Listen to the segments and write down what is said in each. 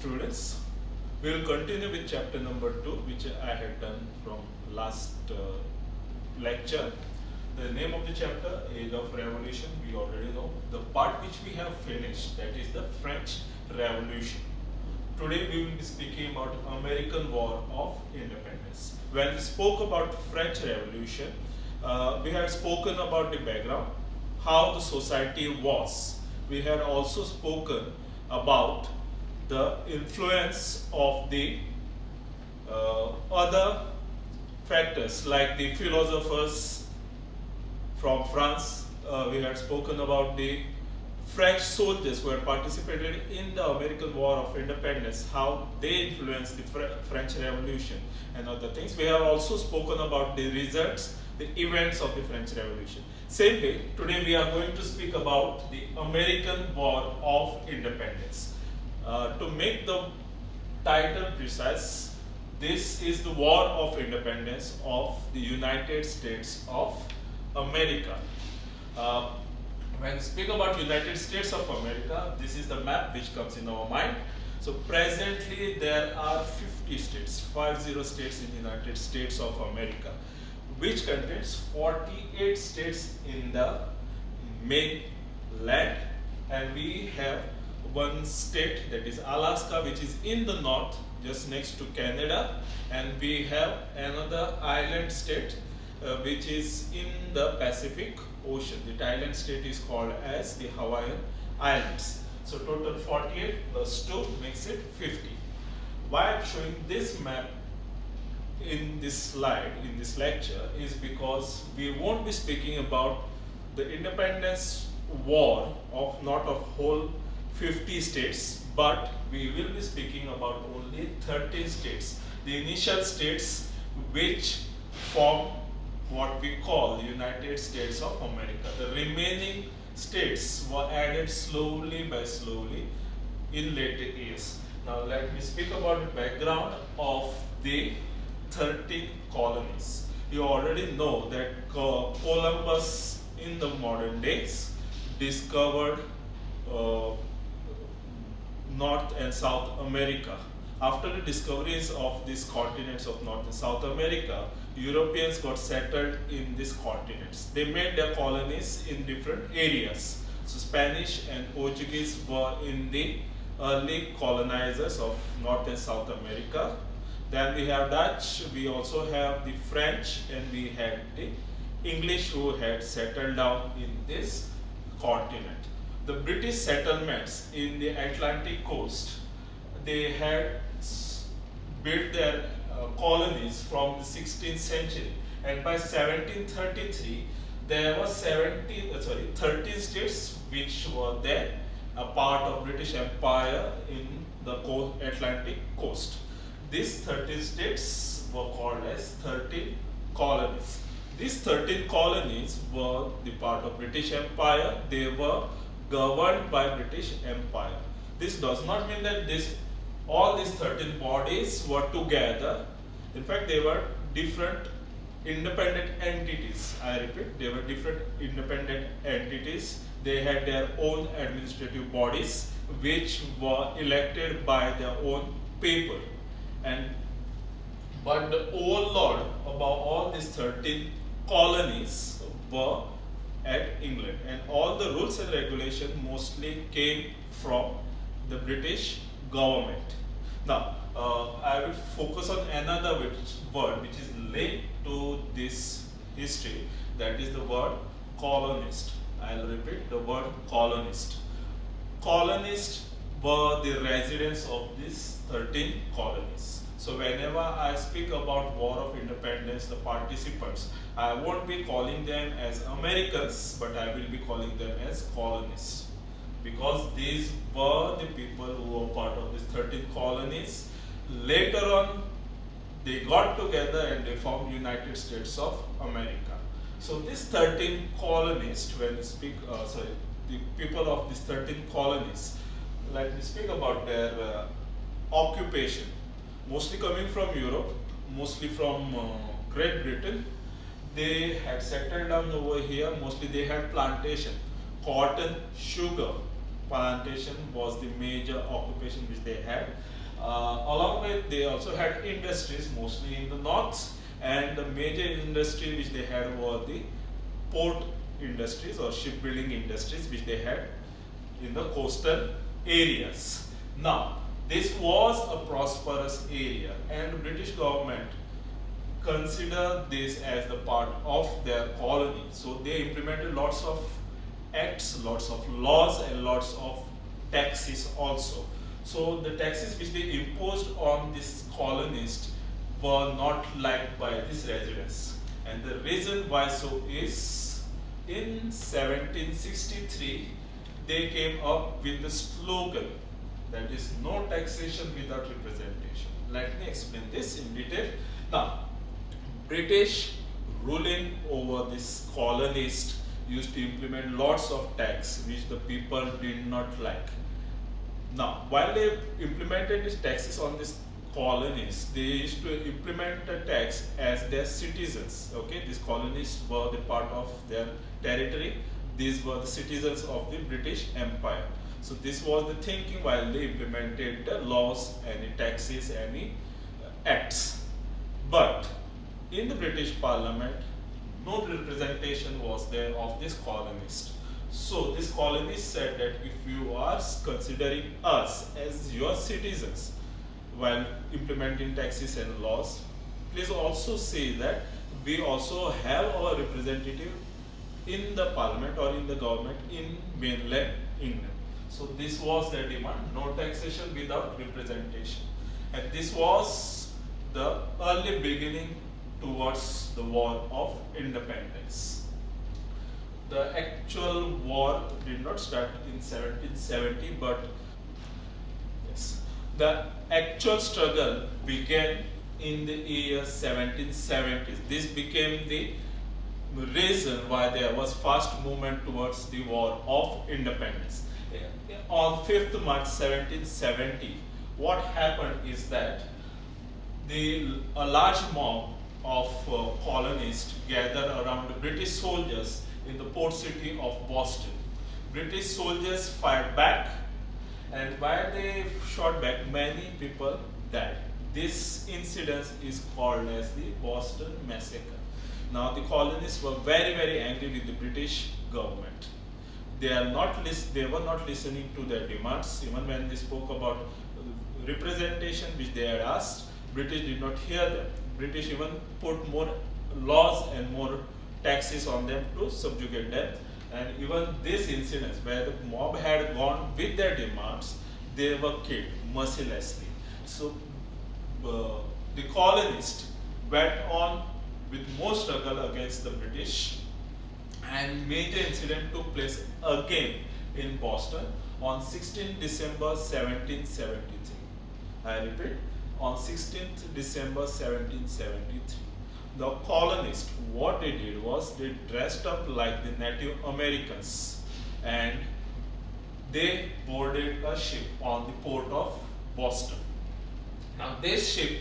students. We will continue with chapter number 2, which I had done from last lecture. The name of the chapter, Age of Revolution, we already know. The part which we have finished, that is the French Revolution. Today we will be speaking about American War of Independence. When we spoke about French Revolution, we had spoken about the background, how the society was. We had also spoken about the influence of the other factors like the philosophers from France. We had spoken about the French soldiers who had participated in the American War of Independence, how they influenced the French Revolution and other things. We have also spoken about the results, the events of the French Revolution. Same way, today we are going to speak about the American War of Independence. To make the title precise, this is the War of Independence of the United States of America. When we speak about United States of America, this is the map which comes in our mind. So presently there are 50 states, 50 states in the United States of America, which contains 48 states in the mainland, and we have one state, that is Alaska, which is in the north, just next to Canada, and we have another island state which is in the Pacific Ocean. The island state is called as the Hawaiian Islands. So total 48 plus 2 makes it 50. Why I'm showing this map in this slide, in this lecture, is because we won't be speaking about the independence war of not of whole 50 states, but we will be speaking about only 13 states, the initial states which form what we call the United States of America. The remaining states were added slowly by slowly in later years. Now let me speak about the background of the 13 colonies. You already know that Columbus in the modern days discovered North and South America. After the discoveries of these continents of North and South America, Europeans got settled in these continents. They made their colonies in different areas. So Spanish and Portuguese were in the early colonizers of North and South America. Then we have Dutch, we also have the French, and we had the English who had settled down in this continent. The British settlements in the Atlantic coast, they had built their colonies from the 16th century, and by 1733 there were 13 states which were there, a part of British Empire in the Atlantic coast. These 13 states were called as 13 colonies. These 13 colonies were the part of British Empire. They were governed by British Empire. This does not mean that all these 13 bodies were together. In fact, they were different independent entities. I repeat, they were different independent entities. They had their own administrative bodies which were elected by their own people. But the overlord about all these 13 colonies were at England, and all the rules and regulations mostly came from the British government. Now, I will focus on another word which is linked to this history, that is the word colonist. I will repeat the word colonist. Colonists were the residents of these 13 colonies. So whenever I speak about War of Independence, the participants, I won't be calling them as Americans, but I will be calling them as colonists, because these were the people who were part of these 13 colonies. Later on, they got together and they formed United States of America. So these 13 colonists, when we speak, the people of these 13 colonies, let me speak about their occupation. Mostly coming from Europe, mostly from Great Britain. They had settled down over here. Mostly they had plantation, cotton, sugar plantation was the major occupation which they had. Along with, they also had industries mostly in the north, and the major industry which they had were the port industries or shipbuilding industries which they had in the coastal areas. Now, this was a prosperous area, and the British government consider this as the part of their colony. So they implemented lots of acts, lots of laws, and lots of taxes also. So the taxes which they imposed on this colonist were not liked by these residents. And the reason why so is, in 1763 they came up with the slogan, that is no taxation without representation. Let me explain this in detail. Now, British ruling over this colonist used to implement lots of tax which the people did not like. Now, while they implemented these taxes on these colonists, they used to implement the tax as their citizens. Okay, these colonists were the part of their territory. These were the citizens of the British Empire. So this was the thinking while they implemented the laws, any taxes, any acts. But in the British Parliament, no representation was there of this colonist. So this colonist said that if you are considering us as your citizens while implementing taxes and laws, please also say that we also have our representative in the parliament or in the government in mainland England. So this was their demand, no taxation without representation. And this was the early beginning towards the war of independence. The actual war did not start in 1770, but yes, the actual struggle began in the year 1770s. This became the reason why there was fast movement towards the war of independence. On 5th March 1770, what happened is that a large mob of colonists gathered around the British soldiers in the port city of Boston. British soldiers fired back, and while they shot back, many people died. This incident is called as the Boston Massacre. Now the colonists were very, very angry with the British government. They were not listening to their demands. Even when they spoke about representation which they had asked, British did not hear them. British even put more laws and more taxes on them to subjugate them. And even this incident where the mob had gone with their demands, they were killed mercilessly. So the colonists went on with more struggle against the British, and major incident took place again in Boston on 16 December 1773. I repeat, on 16th December 1773. The colonists, what they did was they dressed up like the Native Americans, and they boarded a ship on the port of Boston. Now this ship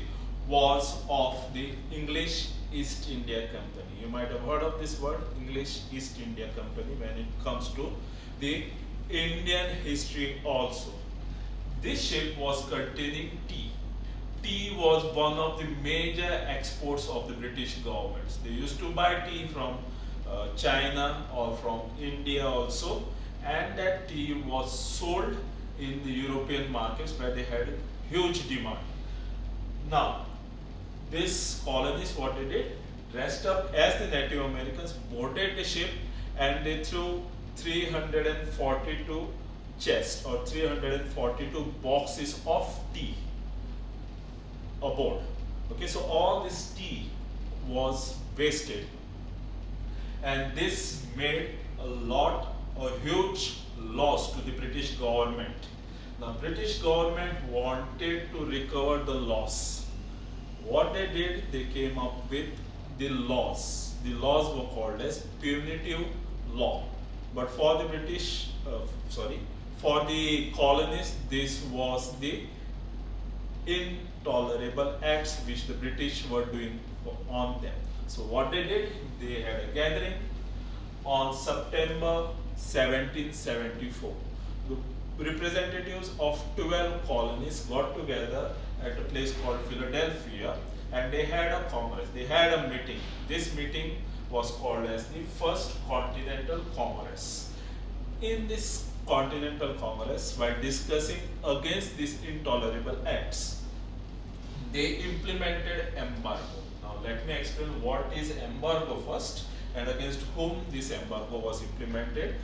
was of the English East India Company. You might have heard of this word, English East India Company, when it comes to the Indian history also. This ship was containing tea. Tea was one of the major exports of the British governments. They used to buy tea from China or from India also, and that tea was sold in the European markets where they had huge demand. Now, this colonists, what they did, dressed up as the Native Americans, boarded the ship, and they threw 342 chests or 342 boxes of tea aboard. Okay, so all this tea was wasted, and this made a huge loss to the British government. Now, British government wanted to recover the loss. What they did, they came up with the laws. The laws were called as punitive law. But for the for the colonists, this was the intolerable acts which the British were doing on them. So what they did, they had a gathering on September 1774. representatives of 12 colonies got together at a place called Philadelphia, and they had a congress, they had a meeting. This meeting was called as the First Continental Congress. In this Continental Congress, while discussing against these intolerable acts, they implemented embargo. Now let me explain what is embargo first and against whom this embargo was implemented.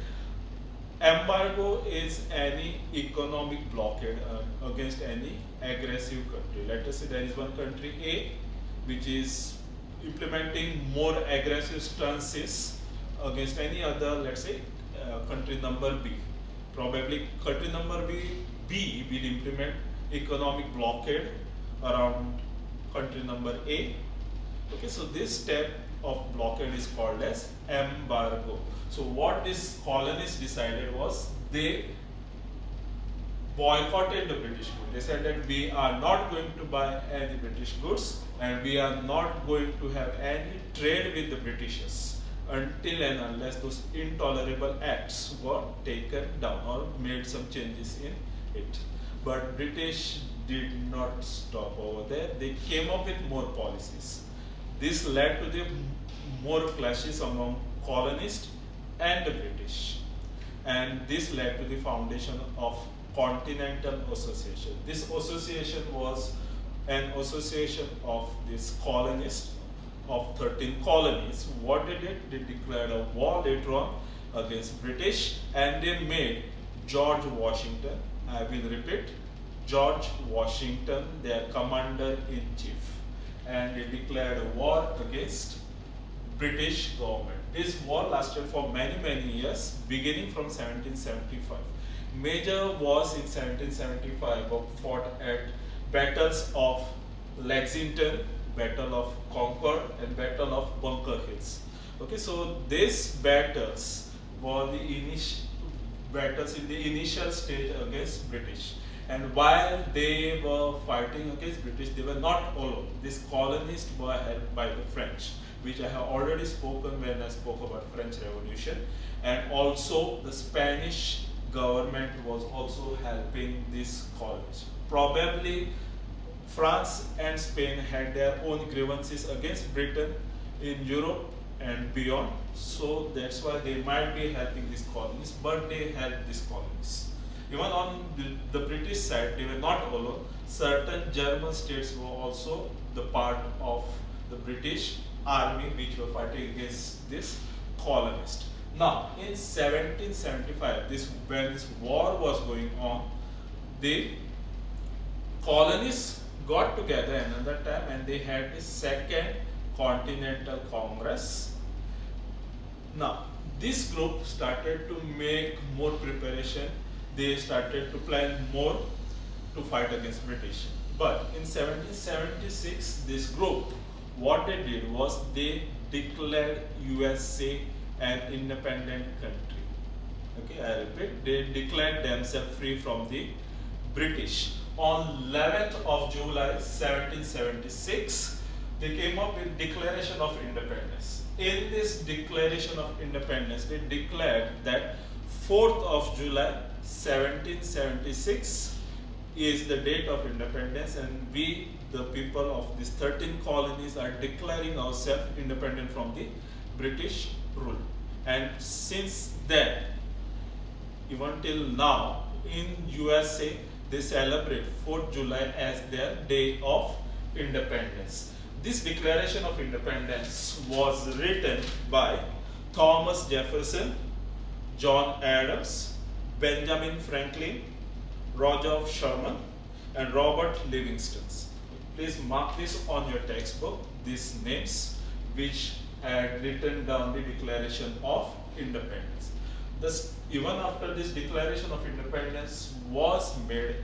Embargo is any economic blockade against any aggressive country. Let us say there is one country A which is implementing more aggressive stances against any other, let's say, country number B. Probably country number B will implement economic blockade around country number A. Okay, so this step of blockade is called as embargo. So what these colonists decided was they boycotted the British goods. They said that we are not going to buy any British goods and we are not going to have any trade with the Britishers until and unless those intolerable acts were taken down or made some changes in it. But British did not stop over there. They came up with more policies. This led to the more clashes among colonists and the British, and this led to the foundation of Continental Association. This association was an association of these colonists of 13 colonies. What they did, they declared a war later on against British, and they made George Washington, I will repeat, George Washington their commander-in-chief, and they declared a war against British government. This war lasted for many years, beginning from 1775. Major wars in 1775 were fought at battles of Lexington, Battle of Concord, and Battle of Bunker Hills. Okay, so these battles were the battles in the initial stage against British. And while they were fighting against British, they were not alone. These colonists were helped by the French, which I have already spoken when I spoke about French Revolution, and also the Spanish government was also helping these colonies. Probably France and Spain had their own grievances against Britain in Europe and beyond, so that's why they might be helping these colonies, but they helped these colonies. Even on the British side, they were not alone. Certain German states were also the part of the British army which were fighting against this colonist. Now, in 1775, when this war was going on, the colonists got together another time and they had the Second Continental Congress. Now, this group started to make more preparation. They started to plan more to fight against British. But in 1776, this group, what they did was they declared USA an independent country. Okay, I repeat, they declared themselves free from the British. On 11th of July 1776, they came up with Declaration of Independence. In this Declaration of Independence, they declared that 4th of July 1776 is the date of independence, and we, the people of these 13 colonies, are declaring ourselves independent from the British rule. And since then, even till now, in USA, they celebrate 4th July as their day of independence. This Declaration of Independence was written by Thomas Jefferson, John Adams, Benjamin Franklin, Roger Sherman, and Robert Livingston. Please mark this on your textbook, these names which had written down the Declaration of Independence. Thus, even after this Declaration of Independence was made,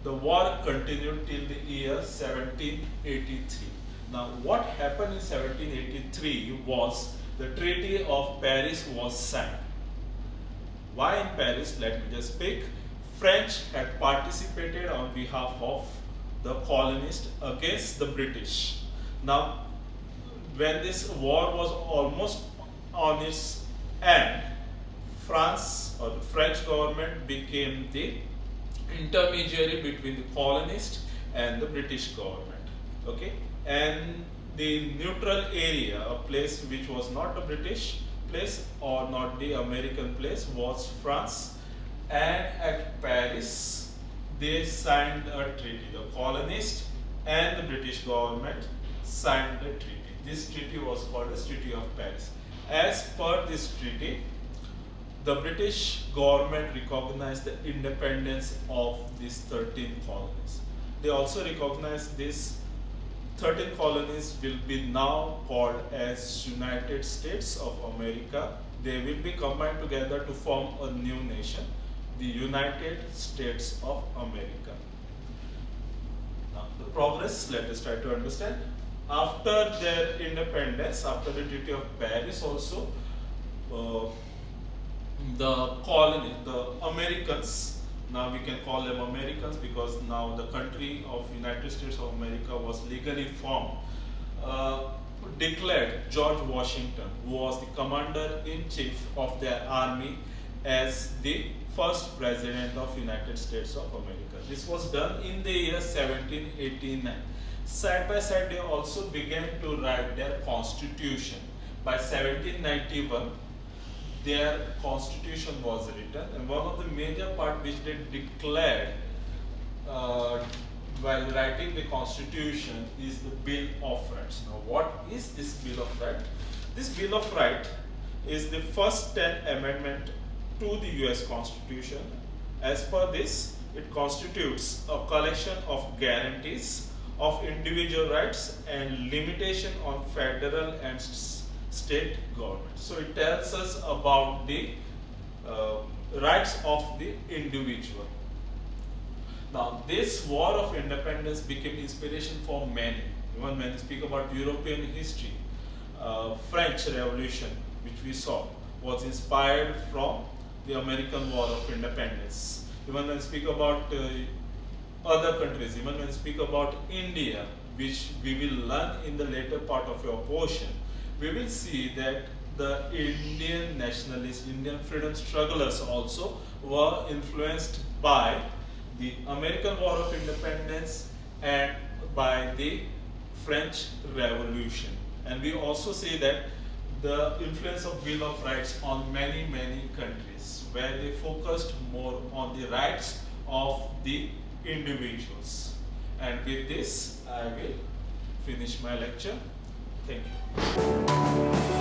the war continued till the year 1783. Now, what happened in 1783 was the Treaty of Paris was signed. Why in Paris? Let me just speak. French had participated on behalf of the colonists against the British. Now, when this war was almost on its end, France or the French government became the intermediary between the colonist and the British government. Okay, and the neutral area, a place which was not a British place or not the American place, was France. And at Paris, they signed a treaty. The colonist and the British government signed the treaty. This treaty was called the Treaty of Paris. As per this treaty, the British government recognized the independence of these 13 colonies. They also recognized these 13 colonies will be now called as United States of America. They will be combined together to form a new nation, the United States of America. Now, the progress, let us try to understand. After their independence, after the Treaty of Paris also, the colony, the Americans, now we can call them Americans because now the country of United States of America was legally formed, declared George Washington, who was the commander-in-chief of their army, as the first president of United States of America. This was done in the year 1789. Side by side, they also began to write their constitution. By 1791, their constitution was written, and one of the major part which they declared while writing the constitution is the Bill of Rights. Now, what is this Bill of Rights? This Bill of Rights is the first 10th amendment to the US Constitution. As per this, it constitutes a collection of guarantees of individual rights and limitation on federal and state government. So it tells us about the rights of the individual. Now, this war of independence became inspiration for many. Even when we speak about European history, French Revolution, which we saw, was inspired from the American War of Independence. Even when we speak about other countries, even when we speak about India, which we will learn in the later part of your portion, we will see that the Indian nationalists, Indian freedom strugglers also were influenced by the American War of Independence and by the French Revolution. And we also see that the influence of Bill of Rights on many countries, where they focused more on the rights of the individuals. And with this, I will finish my lecture. Thank you.